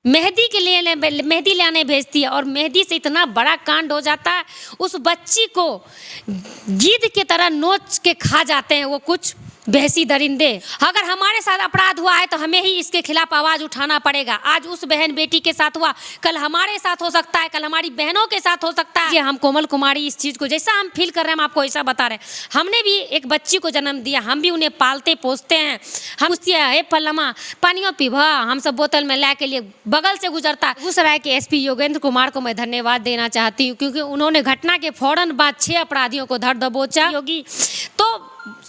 मेहंदी के लिए मेहंदी लाने भेजती है और मेहंदी से इतना बड़ा कांड हो जाता है, उस बच्ची को गिद्ध की तरह नोच के खा जाते हैं वो कुछ भैंसी दरिंदे। अगर हमारे साथ अपराध हुआ है तो हमें ही इसके खिलाफ आवाज़ उठाना पड़ेगा। आज उस बहन बेटी के साथ हुआ, कल हमारे साथ हो सकता है, कल हमारी बहनों के साथ हो सकता है। हम कोमल कुमारी इस चीज़ को जैसा हम फील कर रहे हैं हम आपको ऐसा बता रहे हैं। हमने भी एक बच्ची को जन्म दिया, हम भी उन्हें पालते पोसते हैं। हम पूछते हैं हे पल्लमा पानियों पीवा, हम सब बोतल में ला के लिए बगल से गुजरता। बेगूसराय के एसपी योगेंद्र कुमार को मैं धन्यवाद देना चाहती हूँ क्योंकि उन्होंने घटना के फौरन बाद 6 अपराधियों को धर दबोचा। योगी तो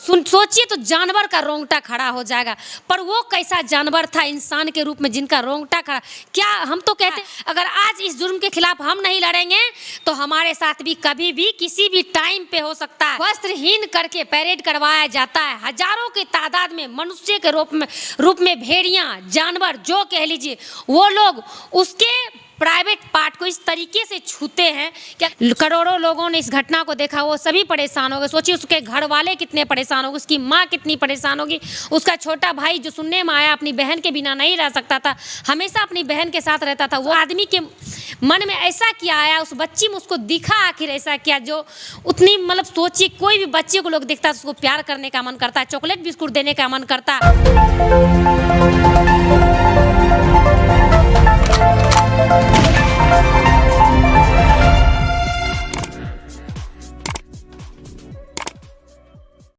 सोचिए तो जानवर का रोंगटा खड़ा हो जाएगा, पर वो कैसा जानवर था इंसान के रूप में जिनका रोंगटा खड़ा। क्या हम तो कहते हैं अगर आज इस जुर्म के खिलाफ हम नहीं लड़ेंगे तो हमारे साथ भी कभी भी किसी भी टाइम पे हो सकता है। वस्त्रहीन करके परेड करवाया जाता है, हजारों की तादाद में मनुष्य के रूप में भेड़ियां जानवर जो कह लीजिए, वो लोग उसके प्राइवेट पार्ट को इस तरीके से छूते हैं। क्या करोड़ों लोगों ने इस घटना को देखा, वो सभी परेशान हो गए। सोचिए उसके घर वाले कितने परेशान हो गए, उसकी माँ कितनी परेशान होगी, उसका छोटा भाई जो सुनने में आया अपनी बहन के बिना नहीं रह सकता था, हमेशा अपनी बहन के साथ रहता था, वो आदमी के मन में ऐसा क्या आया, उस बच्ची में उसको दिखा आखिर ऐसा क्या जो उतनी मतलब सोचिए कोई भी बच्चे को लोग देखता है उसको प्यार करने का मन करता है, चॉकलेट बिस्कुट देने का मन करता है।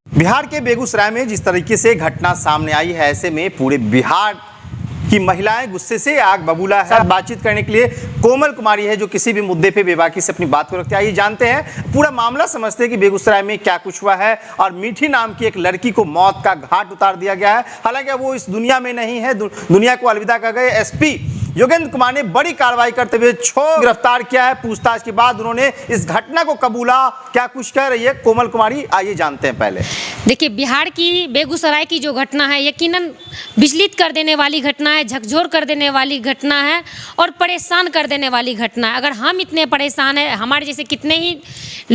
बिहार के बेगूसराय में जिस तरीके से घटना सामने आई है, ऐसे में पूरे बिहार की महिलाएं गुस्से से आग बबूला है। बातचीत करने के लिए कोमल कुमारी है जो किसी भी मुद्दे पे बेबाकी से अपनी बात को रखते हैं। आइए जानते हैं पूरा मामला, समझते हैं कि बेगूसराय में क्या कुछ हुआ है। और मीठी नाम की एक लड़की को मौत का घाट उतार दिया गया है। हालांकि वो इस दुनिया में नहीं है, दुनिया को अलविदा कर गए। एसपी योगेंद्र कुमार ने बड़ी कार्रवाई करते हुए 6 गिरफ्तार किया है। पूछताछ के बाद उन्होंने इस घटना को कबूला। क्या कुछ कह रही है कोमल कुमारी, आइए जानते हैं। पहले देखिए, बिहार की बेगूसराय की जो घटना है यकीनन विचलित कर देने वाली घटना है, झकझोर कर देने वाली घटना है और परेशान कर देने वाली घटना है। अगर हम इतने परेशान हैं, हमारे जैसे कितने ही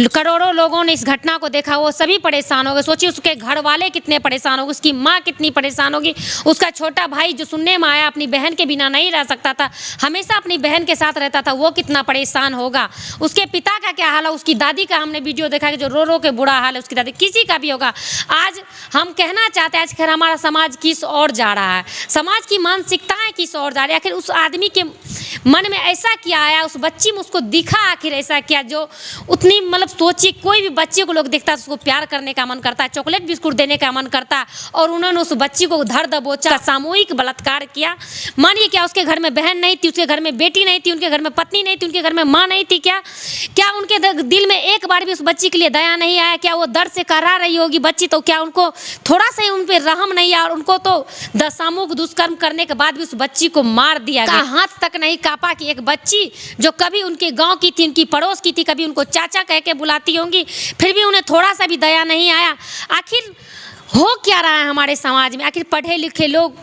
करोड़ों लोगों ने इस घटना को देखा, वो सभी परेशान हो गए। सोचिए उसके घर वाले कितने परेशान हो गए, उसकी माँ कितनी परेशान होगी, उसका छोटा भाई जो सुनने में आया अपनी बहन के बिना नहीं रह सकता था, हमेशा अपनी बहन के साथ रहता था, वो कितना परेशान होगा। उसके पिता का क्या हाल है, उसकी दादी का हमने वीडियो देखा कि जो रो रो के बुरा हाल है उसकी दादी, किसी का भी होगा। आज हम कहना चाहते हैं आज खैर हमारा समाज किस ओर जा रहा है, समाज की मानसिकताएं किस ओर जा रही है। आखिर उस आदमी के मन में ऐसा क्या आया, उस बच्ची में उसको दिखा आखिर ऐसा क्या जो उतनी मतलब सोचिए कोई भी बच्चे को लोग देखता है उसको प्यार करने का मन करता है, चॉकलेट बिस्कुट देने का मन करता है, और उन्होंने उस बच्ची को धर दबोचा, सामूहिक बलात्कार किया। मानिए क्या उसके घर में बहन नहीं थी, उसके घर में बेटी नहीं थी, उनके घर में पत्नी नहीं थी, उनके घर में माँ नहीं थी? क्या उनके दिल में एक बार भी उस बच्ची के लिए दया नहीं आया? क्या वो दर्द से कररा रही होगी बच्ची, तो क्या उनको थोड़ा सा उन पर रहम नहीं आया? और उनको तो सामूहिक दुष्कर्म करने के बाद भी उस बच्ची को मार दिया गया। हाथ तक नहीं कांपा कि एक बच्ची जो कभी उनके गांव की थी, उनकी पड़ोस की थी, कभी उनको चाचा कह के बुलाती होंगी, फिर भी उन्हें थोड़ा सा भी दया नहीं आया। आखिर हो क्या रहा है हमारे समाज में? आखिर पढ़े लिखे लोग,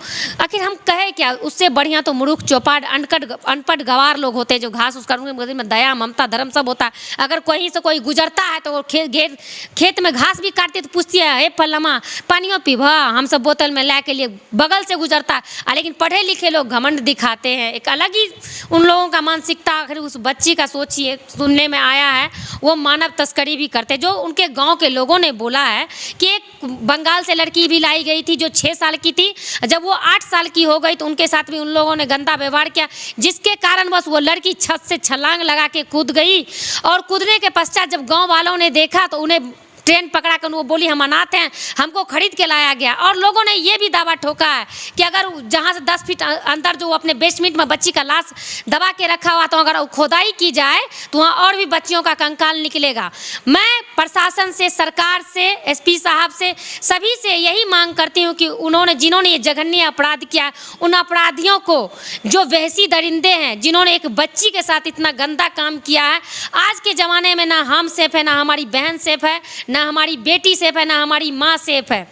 आखिर हम कहे क्या? उससे बढ़िया तो मूर्ख चौपाट अनपढ़ गवार लोग होते हैं जो घास उसका उनके में दया ममता धर्म सब होता है। अगर कहीं से कोई गुजरता है तो वो खेत में घास भी काटते तो पूछती है हे पल्लमा पानियों पीवा, हम सब बोतल में ला के लिए बगल से गुजरता है। लेकिन पढ़े लिखे लोग घमंड दिखाते हैं, एक अलग ही उन लोगों का मानसिकता। आखिर उस बच्ची का सोचिए, सुनने में आया है वो मानव तस्करी भी करते, जो उनके गाँव के लोगों ने बोला है कि एक बंगाल से लड़की भी लाई गई थी जो 6 साल की थी। जब वो 8 साल की हो गई तो उनके साथ भी उन लोगों ने गंदा व्यवहार किया, जिसके कारण बस वो लड़की छत से छलांग लगा के कूद गई। और कूदने के पश्चात जब गांव वालों ने देखा तो उन्हें ट्रेन पकड़ा कर वो बोली हम अनाथ हैं, हमको खरीद के लाया गया। और लोगों ने ये भी दावा ठोका है कि अगर जहाँ से 10 फीट अंदर जो अपने बेसमेंट में बच्ची का लाश दबा के रखा हुआ, तो अगर खोदाई की जाए तो वहाँ और भी बच्चियों का कंकाल निकलेगा। मैं प्रशासन से, सरकार से, एसपी साहब से, सभी से यही मांग करती हूँ कि जिन्होंने ये जघन्य अपराध किया, उन अपराधियों को जो वहशी दरिंदे हैं, जिन्होंने एक बच्ची के साथ इतना गंदा काम किया है, आज के ज़माने में ना हम सेफ है, ना हमारी बहन सेफ है, ना हमारी बेटी सेफ है, ना हमारी माँ सेफ है।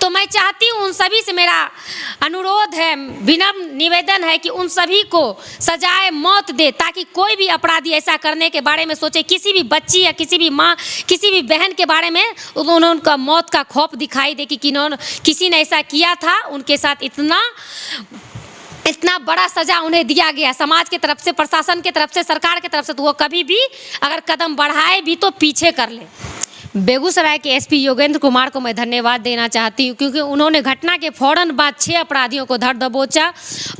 तो मैं चाहती हूँ उन सभी से मेरा अनुरोध है, विनम्र निवेदन है कि उन सभी को सजाए मौत दे, ताकि कोई भी अपराधी ऐसा करने के बारे में सोचे, किसी भी बच्ची या किसी भी माँ, किसी भी बहन के बारे में उनका मौत का खौफ दिखाई दे कि किसी ने ऐसा किया था, उनके साथ इतना इतना बड़ा सजा उन्हें दिया गया समाज की तरफ से, प्रशासन की तरफ से, सरकार की तरफ से, तो वो कभी भी अगर कदम बढ़ाए भी तो पीछे कर ले। बेगूसराय के एसपी योगेंद्र कुमार को मैं धन्यवाद देना चाहती हूँ, क्योंकि उन्होंने घटना के फ़ौरन बाद 6 अपराधियों को धर दबोचा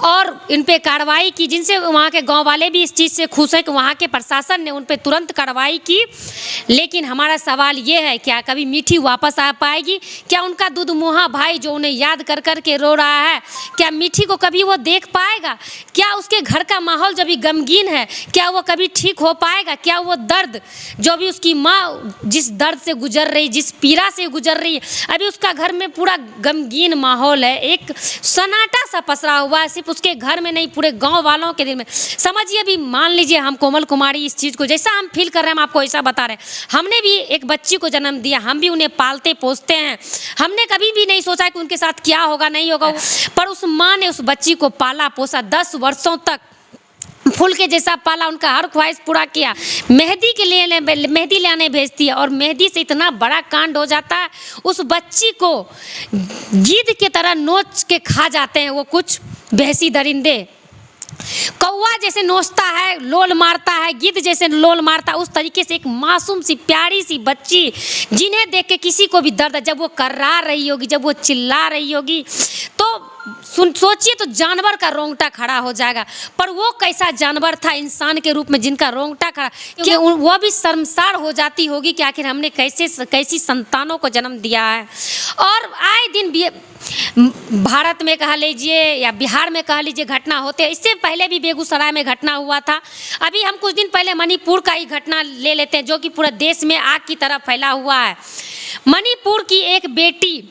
और इन पे कार्रवाई की, जिनसे वहाँ के गांव वाले भी इस चीज़ से खुश हैं कि वहाँ के प्रशासन ने उन पे तुरंत कार्रवाई की। लेकिन हमारा सवाल ये है, क्या कभी मीठी वापस आ पाएगी? क्या उनका दुधमुहा भाई जो उन्हें याद कर कर के रो रहा है, क्या मीठी को कभी वो देख पाएगा? क्या उसके घर का माहौल जब भी गमगीन है, क्या वो कभी ठीक हो पाएगा? क्या वो दर्द जो भी उसकी माँ जिस दर्द से गुजर रही, जिस पीड़ा से गुजर रही है, अभी उसका घर में पूरा गमगीन माहौल है, एक सन्नाटा सा पसरा हुआ है, सिर्फ उसके घर में नहीं पूरे गांव वालों के दिल में। समझिए, अभी मान लीजिए हम कोमल कुमारी इस चीज़ को जैसा हम फील कर रहे हैं, हम आपको ऐसा बता रहे हैं, हमने भी एक बच्ची को जन्म दिया, हम भी उन्हें पालते पोसते हैं, हमने कभी भी नहीं सोचा कि उनके साथ क्या होगा नहीं होगा, पर उस माँ ने उस बच्ची को पाला पोसा 10 वर्षों तक फूल के जैसा पाला, उनका हर ख्वाहिश पूरा किया। मेहंदी के लिए मेहंदी लाने भेजती है और मेहंदी से इतना बड़ा कांड हो जाता है, उस बच्ची को गिद्ध की तरह नोच के खा जाते हैं वो कुछ भैंसी दरिंदे। कौवा जैसे नोचता है, लोल मारता है, गिद्ध जैसे लोल मारता है, उस तरीके से एक मासूम सी प्यारी सी बच्ची, जिन्हें देख के किसी को भी दर्द, जब वो कर्रा रही होगी, जब वो चिल्ला रही होगी, तो सोचिए तो जानवर का रोंगटा खड़ा हो जाएगा। पर वो कैसा जानवर था इंसान के रूप में जिनका रोंगटा खड़ा, कि वो भी शर्मसार हो जाती होगी कि आखिर हमने कैसी संतानों को जन्म दिया है। और आए दिन भारत में कह लीजिए या बिहार में कह लीजिए घटना होते हैं। इससे पहले भी बेगूसराय में घटना हुआ था। अभी हम कुछ दिन पहले मणिपुर का ही घटना ले लेते हैं, जो कि पूरे देश में आग की तरह फैला हुआ है। मणिपुर की एक बेटी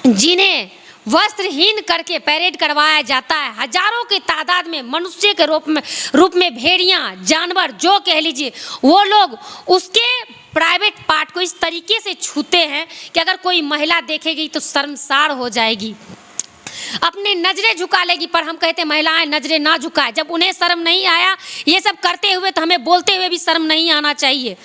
जिन्हें वस्त्रहीन करके परेड करवाया जाता है, हजारों की तादाद में मनुष्य के रूप में भेड़ियां, जानवर जो कह लीजिए, वो लोग उसके प्राइवेट पार्ट को इस तरीके से छूते हैं कि अगर कोई महिला देखेगी तो शर्मसार हो जाएगी, अपने नजरें झुका लेगी। पर हम कहते हैं महिलाएं नजरें ना झुकाए। जब उन्हें शर्म नहीं आया ये सब करते हुए, तो हमें बोलते हुए भी शर्म नहीं आना चाहिए।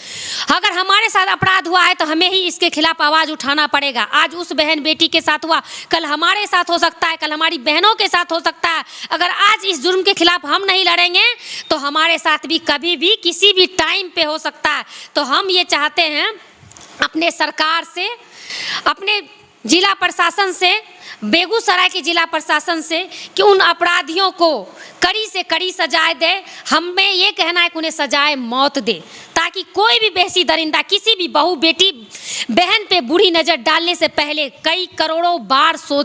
अगर हमारे साथ अपराध हुआ है तो हमें ही इसके खिलाफ आवाज़ उठाना पड़ेगा। आज उस बहन बेटी के साथ हुआ, कल हमारे साथ हो सकता है, कल हमारी बहनों के साथ हो सकता है। अगर आज इस जुर्म के खिलाफ हम नहीं लड़ेंगे तो हमारे साथ भी कभी भी किसी भी टाइम पे हो सकता है। तो हम ये चाहते हैं अपने सरकार से, अपने जिला प्रशासन से, बेगूसराय के जिला प्रशासन से, कि उन अपराधियों को कड़ी से कड़ी सजाए दे। हमें ये कहना है कि उन्हें सजाए मौत दे, ताकि कोई भी बेसी दरिंदा किसी भी बहू बेटी बहन पे बुरी नज़र डालने से पहले कई करोड़ों बार सोच